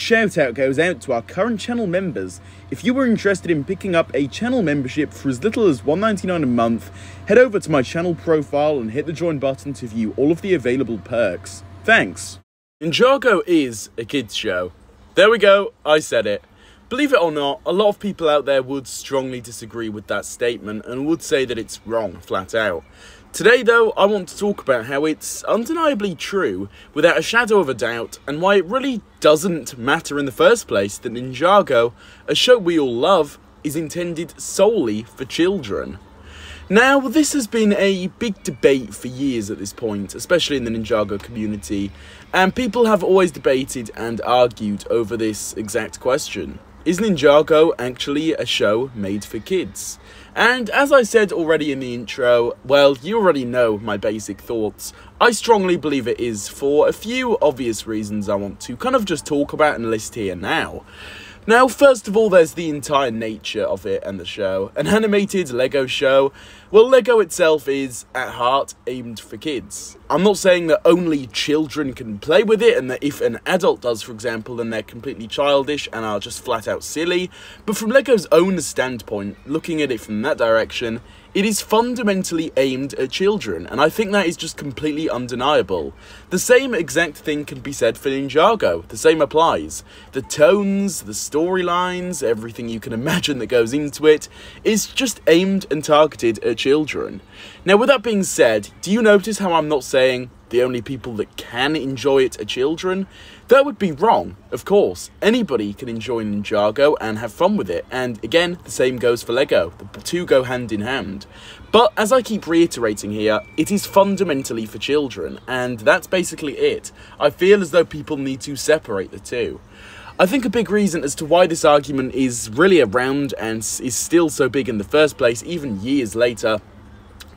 Shout out goes out to our current channel members. If you were interested in picking up a channel membership for as little as $1.99 a month, head over to my channel profile and hit the join button to view all of the available perks. Thanks. Ninjago is a kids show. There we go, I said it. Believe it or not, a lot of people out there would strongly disagree with that statement and would say that it's wrong, flat out. Today though, I want to talk about how it's undeniably true, without a shadow of a doubt, and why it really doesn't matter in the first place that Ninjago, a show we all love, is intended solely for children. Now, this has been a big debate for years at this point, especially in the Ninjago community, and people have always debated and argued over this exact question. Is Ninjago actually a show made for kids? And as I said already in the intro, well, you already know my basic thoughts. I strongly believe it is, for a few obvious reasons I want to kind of just talk about and list here now. Now, first of all, there's the entire nature of it and the show. An animated Lego show. Well, Lego itself is, at heart, aimed for kids. I'm not saying that only children can play with it, and that if an adult does, for example, then they're completely childish and are just flat out silly. But from Lego's own standpoint, looking at it from that direction, it is fundamentally aimed at children, and I think that is just completely undeniable. The same exact thing can be said for Ninjago. The same applies. The tones, the storylines, everything you can imagine that goes into it is just aimed and targeted at children. Now, with that being said, do you notice how I'm not saying the only people that can enjoy it are children? That would be wrong, of course. Anybody can enjoy Ninjago and have fun with it, and again, the same goes for Lego. The two go hand in hand. But as I keep reiterating here, it is fundamentally for children, and that's basically it. I feel as though people need to separate the two. I think a big reason as to why this argument is really around and is still so big in the first place, even years later,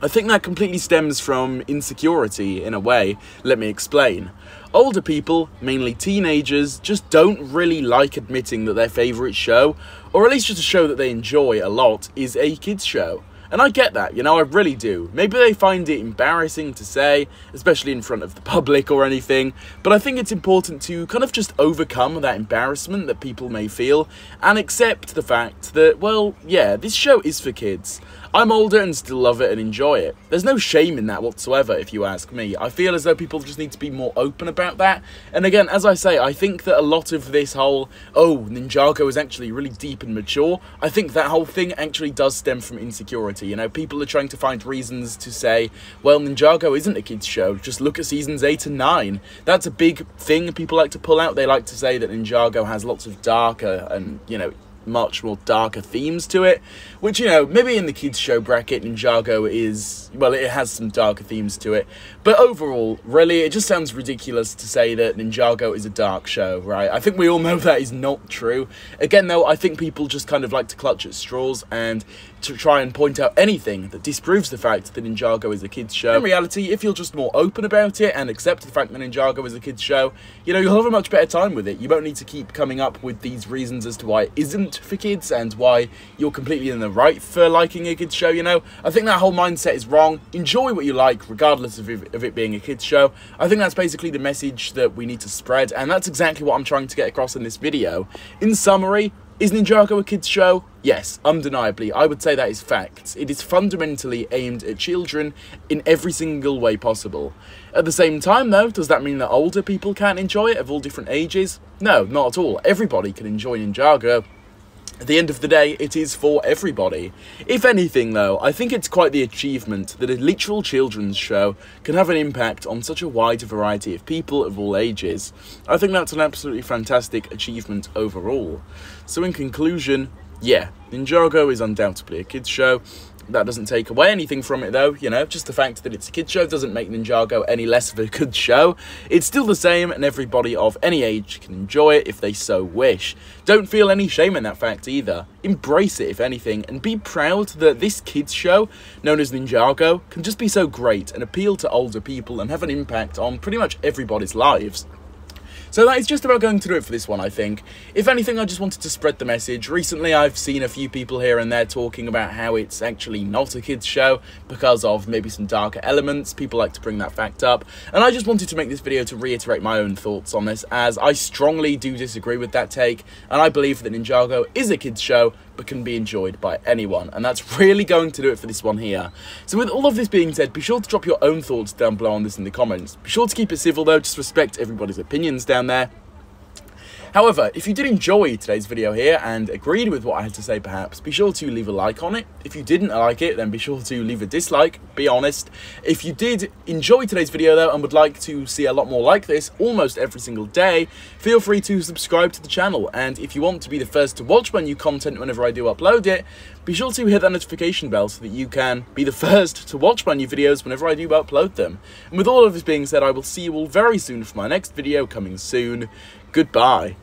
I think that completely stems from insecurity, in a way. Let me explain. Older people, mainly teenagers, just don't really like admitting that their favourite show, or at least just a show that they enjoy a lot, is a kids show. And I get that, you know, I really do. Maybe they find it embarrassing to say, especially in front of the public or anything, but I think it's important to kind of just overcome that embarrassment that people may feel, and accept the fact that, well, yeah, this show is for kids. I'm older and still love it and enjoy it. There's no shame in that whatsoever, if you ask me. I feel as though people just need to be more open about that. And again, as I say, I think that a lot of this whole, oh, Ninjago is actually really deep and mature, I think that whole thing actually does stem from insecurity. You know, people are trying to find reasons to say, well, Ninjago isn't a kids show, just look at seasons 8 and 9. That's a big thing people like to pull out. They like to say that Ninjago has lots of darker and, you know, much more darker themes to it, which, you know, maybe in the kids show bracket, Ninjago is, well, it has some darker themes to it, but overall, really, it just sounds ridiculous to say that Ninjago is a dark show, right? I think we all know that is not true. Again, though, I think people just kind of like to clutch at straws and to try and point out anything that disproves the fact that Ninjago is a kids show. In reality, if you're just more open about it and accept the fact that Ninjago is a kids show, you know, you'll have a much better time with it. You won't need to keep coming up with these reasons as to why it isn't for kids and why you're completely in the right for liking a kids show, you know. I think that whole mindset is wrong. Enjoy what you like, regardless of it being a kids show. I think that's basically the message that we need to spread, and that's exactly what I'm trying to get across in this video. In summary, is Ninjago a kids show? Yes, undeniably, I would say that is fact. It is fundamentally aimed at children in every single way possible. At the same time though, does that mean that older people can't enjoy it of all different ages? No, not at all. Everybody can enjoy Ninjago. At the end of the day, it is for everybody. If anything though, I think it's quite the achievement that a literal children's show can have an impact on such a wide variety of people of all ages. I think that's an absolutely fantastic achievement overall. So in conclusion, yeah, Ninjago is undoubtedly a kids show. That doesn't take away anything from it though, you know, just the fact that it's a kids show doesn't make Ninjago any less of a good show. It's still the same and everybody of any age can enjoy it if they so wish. Don't feel any shame in that fact either. Embrace it if anything and be proud that this kids show, known as Ninjago, can just be so great and appeal to older people and have an impact on pretty much everybody's lives. So that is just about going to do it for this one, I think. If anything, I just wanted to spread the message. Recently, I've seen a few people here and there talking about how it's actually not a kids' show because of maybe some darker elements. People like to bring that fact up. And I just wanted to make this video to reiterate my own thoughts on this, as I strongly do disagree with that take, and I believe that Ninjago is a kids' show, but can be enjoyed by anyone. And that's really going to do it for this one here. So with all of this being said, be sure to drop your own thoughts down below on this in the comments. Be sure to keep it civil though, just respect everybody's opinions down there. However, if you did enjoy today's video here and agreed with what I had to say perhaps, be sure to leave a like on it. If you didn't like it, then be sure to leave a dislike, be honest. If you did enjoy today's video though and would like to see a lot more like this almost every single day, feel free to subscribe to the channel. And if you want to be the first to watch my new content whenever I do upload it, be sure to hit that notification bell so that you can be the first to watch my new videos whenever I do upload them. And with all of this being said, I will see you all very soon for my next video coming soon. Goodbye.